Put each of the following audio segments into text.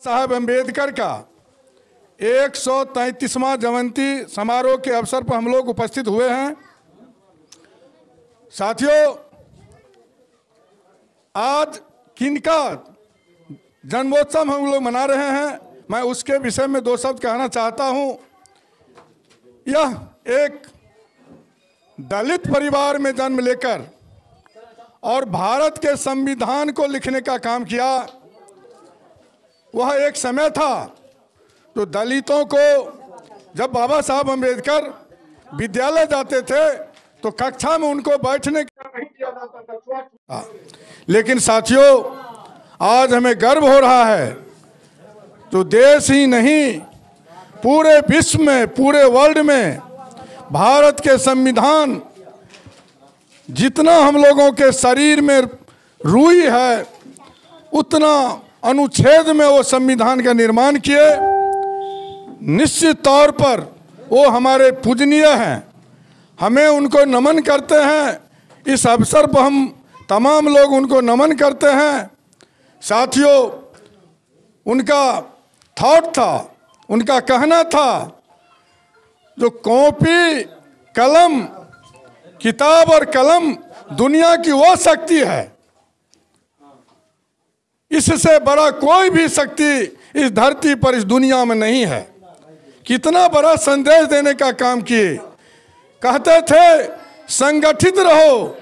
साहब अम्बेडकर का 133वां जयंती समारोह के अवसर पर हम लोग उपस्थित हुए हैं। साथियों, आज किनका जन्मोत्सव हम लोग मना रहे हैं, मैं उसके विषय में दो शब्द कहना चाहता हूं। यह एक दलित परिवार में जन्म लेकर और भारत के संविधान को लिखने का काम किया। वह एक समय था तो दलितों को, जब बाबा साहब अम्बेडकर विद्यालय जाते थे तो कक्षा में उनको बैठने का नहीं दिया जाता था। लेकिन साथियों, आज हमें गर्व हो रहा है तो देश ही नहीं पूरे विश्व में, पूरे वर्ल्ड में भारत के संविधान जितना हम लोगों के शरीर में रूई है उतना अनुच्छेद में वो संविधान का निर्माण किए। निश्चित तौर पर वो हमारे पूजनीय हैं, हमें उनको नमन करते हैं। इस अवसर पर हम तमाम लोग उनको नमन करते हैं। साथियों, उनका थॉट था, उनका कहना था, जो कॉपी कलम, किताब और कलम दुनिया की वो शक्ति है, इससे बड़ा कोई भी शक्ति इस धरती पर, इस दुनिया में नहीं है। कितना बड़ा संदेश देने का काम किए। कहते थे संगठित रहो,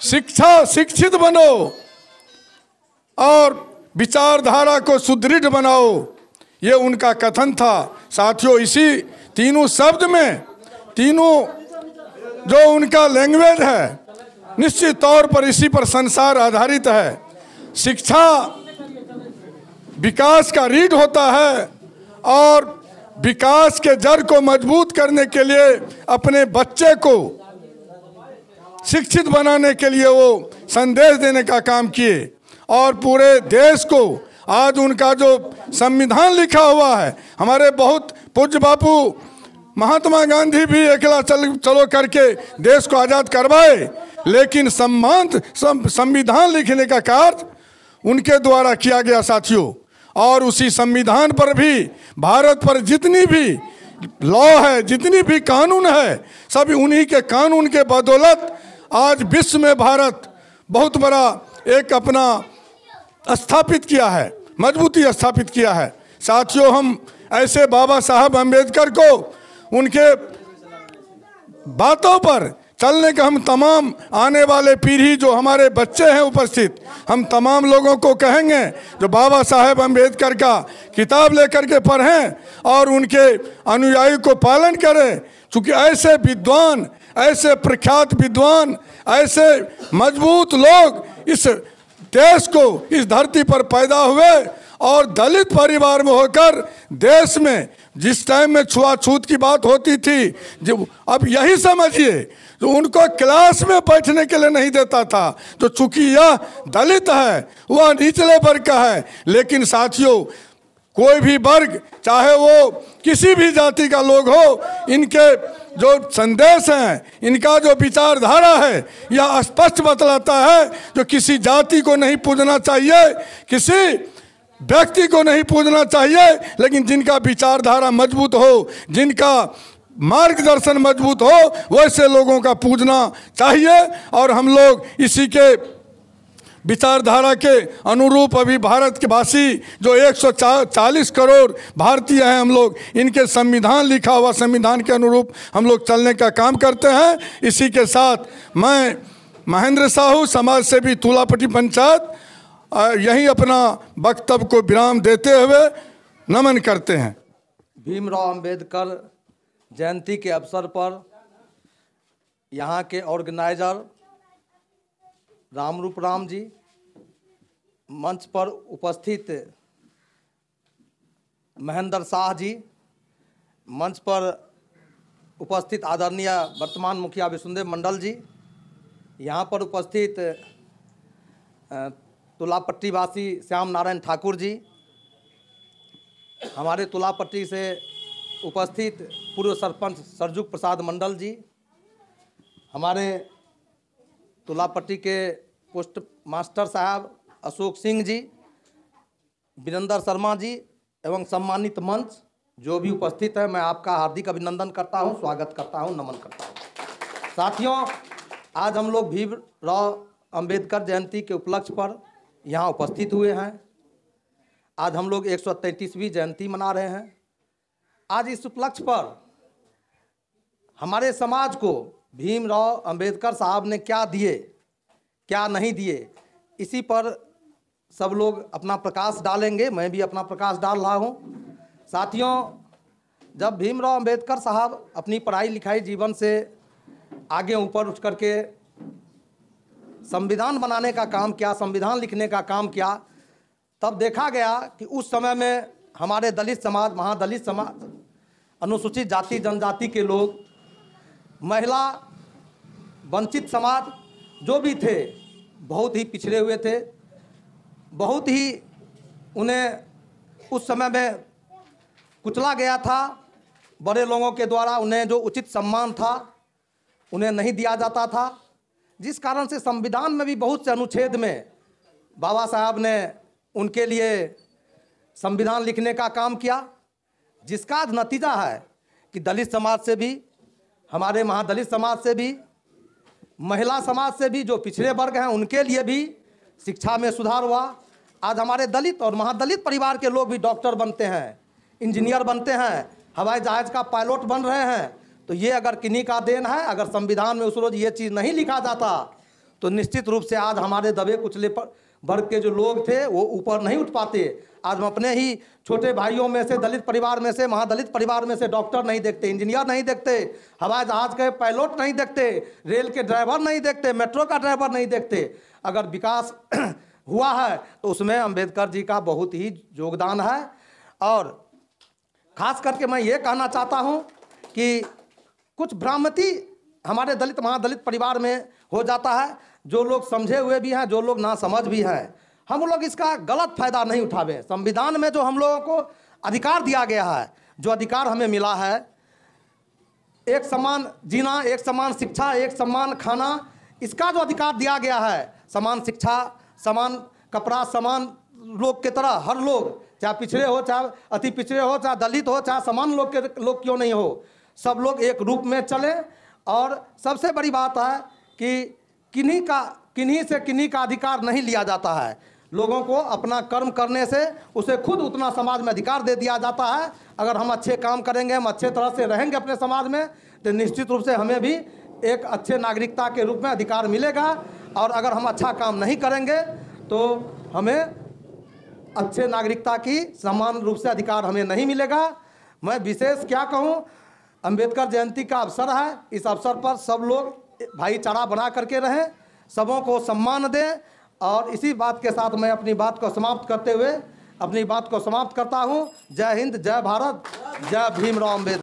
शिक्षित बनो और विचारधारा को सुदृढ़ बनाओ, ये उनका कथन था। साथियों, इसी तीनों शब्द में, तीनों जो उनका लैंग्वेज है, निश्चित तौर पर इसी पर संसार आधारित है। शिक्षा विकास का रीढ़ होता है और विकास के जड़ को मजबूत करने के लिए अपने बच्चे को शिक्षित बनाने के लिए वो संदेश देने का काम किए और पूरे देश को आज उनका जो संविधान लिखा हुआ है, हमारे बहुत पूज्य बापू महात्मा गांधी भी अकेला चलो करके देश को आज़ाद करवाए, लेकिन संविधान लिखने का कार्य उनके द्वारा किया गया साथियों। और उसी संविधान पर भी, भारत पर जितनी भी लॉ है, जितनी भी कानून है, सभी उन्हीं के कानून के बदौलत आज विश्व में भारत बहुत बड़ा एक अपना स्थापित किया है, मजबूती स्थापित किया है। साथियों, हम ऐसे बाबा साहब अम्बेडकर को, उनके बातों पर चलने का हम तमाम आने वाले पीढ़ी, जो हमारे बच्चे हैं उपस्थित, हम तमाम लोगों को कहेंगे जो बाबा साहेब अम्बेडकर का किताब लेकर के पढ़ें और उनके अनुयायी को पालन करें। क्योंकि ऐसे विद्वान, ऐसे प्रख्यात विद्वान, ऐसे मजबूत लोग इस देश को, इस धरती पर पैदा हुए और दलित परिवार में होकर देश में जिस टाइम में छुआछूत की बात होती थी, जो अब यही समझिए, तो उनको क्लास में बैठने के लिए नहीं देता था। तो चूंकि यह दलित है, वह निचले वर्ग का है, लेकिन साथियों, कोई भी वर्ग, चाहे वो किसी भी जाति का लोग हो, इनके जो संदेश हैं, इनका जो विचारधारा है, यह स्पष्ट बतलाता है जो किसी जाति को नहीं पूजना चाहिए, किसी व्यक्ति को नहीं पूजना चाहिए, लेकिन जिनका विचारधारा मजबूत हो, जिनका मार्गदर्शन मजबूत हो, वैसे लोगों का पूजना चाहिए। और हम लोग इसी के विचारधारा के अनुरूप अभी भारत के वासी जो 140 करोड़ भारतीय हैं, हम लोग इनके संविधान लिखा हुआ संविधान के अनुरूप हम लोग चलने का काम करते हैं। इसी के साथ मैं महेंद्र साहू, समाज सेवी तुलापट्टी पंचायत, यही अपना वक्तव्य को विराम देते हुए नमन करते हैं। भीमराव अंबेडकर जयंती के अवसर पर यहाँ के ऑर्गेनाइजर रामरूप राम जी, मंच पर उपस्थित महेंद्र शाह जी, मंच पर उपस्थित आदरणीय वर्तमान मुखिया विष्णुदेव मंडल जी, यहाँ पर उपस्थित तुलापट्टी वासी श्याम नारायण ठाकुर जी, हमारे तुलापट्टी से उपस्थित पूर्व सरपंच सरजुग प्रसाद मंडल जी, हमारे तुलापट्टी के पोस्ट मास्टर साहब अशोक सिंह जी, वीरेंद्र शर्मा जी एवं सम्मानित मंच जो भी उपस्थित है, मैं आपका हार्दिक अभिनंदन करता हूं, स्वागत करता हूं, नमन करता हूं। साथियों, आज हम लोग भीमराव अंबेडकर जयंती के उपलक्ष्य पर यहाँ उपस्थित हुए हैं। आज हम लोग 133वीं जयंती मना रहे हैं। आज इस उपलक्ष्य पर हमारे समाज को भीमराव अंबेडकर साहब ने क्या दिए, क्या नहीं दिए, इसी पर सब लोग अपना प्रकाश डालेंगे। मैं भी अपना प्रकाश डाल रहा हूँ। साथियों, जब भीमराव अंबेडकर साहब अपनी पढ़ाई लिखाई जीवन से आगे ऊपर उठ करके संविधान बनाने का काम किया, संविधान लिखने का काम किया, तब देखा गया कि उस समय में हमारे दलित समाज, महादलित समाज, अनुसूचित जाति जनजाति के लोग, महिला, वंचित समाज जो भी थे, बहुत ही पिछड़े हुए थे। बहुत ही उन्हें उस समय में कुचला गया था। बड़े लोगों के द्वारा उन्हें जो उचित सम्मान था उन्हें नहीं दिया जाता था, जिस कारण से संविधान में भी बहुत से अनुच्छेद में बाबा साहब ने उनके लिए संविधान लिखने का काम किया, जिसका नतीजा है कि दलित समाज से भी, हमारे महादलित समाज से भी, महिला समाज से भी, जो पिछड़े वर्ग हैं उनके लिए भी शिक्षा में सुधार हुआ। आज हमारे दलित और महादलित परिवार के लोग भी डॉक्टर बनते हैं, इंजीनियर बनते हैं, हवाई जहाज़ का पायलट बन रहे हैं। तो ये अगर किन्हीं का देन है। अगर संविधान में उस रोज़ ये चीज़ नहीं लिखा जाता तो निश्चित रूप से आज हमारे दबे कुचले वर्ग के जो लोग थे वो ऊपर नहीं उठ पाते। आज हम अपने ही छोटे भाइयों में से, दलित परिवार में से, महादलित परिवार में से डॉक्टर नहीं देखते, इंजीनियर नहीं देखते, हवाई जहाज़ के पायलट नहीं देखते, रेल के ड्राइवर नहीं देखते, मेट्रो का ड्राइवर नहीं देखते। अगर विकास हुआ है तो उसमें अंबेडकर जी का बहुत ही योगदान है। और ख़ास करके मैं ये कहना चाहता हूँ कि कुछ भ्रांति हमारे दलित महादलित परिवार में हो जाता है। जो लोग समझे हुए भी हैं, जो लोग ना समझ भी हैं, हम लोग इसका गलत फ़ायदा नहीं उठावें। संविधान में जो हम लोगों को अधिकार दिया गया है, जो अधिकार हमें मिला है, एक समान जीना, एक समान शिक्षा, एक समान खाना, इसका जो अधिकार दिया गया है, समान शिक्षा, समान कपड़ा, समान लोग की तरह हर लोग, चाहे पिछड़े हो, चाहे अति पिछड़े हो, चाहे दलित हो, चाहे समान लोग क्यों नहीं हो, सब लोग एक रूप में चले। और सबसे बड़ी बात है कि किन्हीं का अधिकार नहीं लिया जाता है। लोगों को अपना कर्म करने से उसे खुद उतना समाज में अधिकार दे दिया जाता है। अगर हम अच्छे काम करेंगे, हम अच्छे तरह से रहेंगे अपने समाज में, तो निश्चित रूप से हमें भी एक अच्छे नागरिकता के रूप में अधिकार मिलेगा। और अगर हम अच्छा काम नहीं करेंगे तो हमें अच्छे नागरिकता की समान रूप से अधिकार हमें नहीं मिलेगा। मैं विशेष क्या कहूँ, अंबेडकर जयंती का अवसर है। इस अवसर पर सब लोग भाईचारा बना करके रहें, सबों को सम्मान दें। और इसी बात के साथ मैं अपनी बात को समाप्त करते हुए अपनी बात को समाप्त करता हूँ। जय हिंद, जय भारत, जय भीमराव अंबेडकर।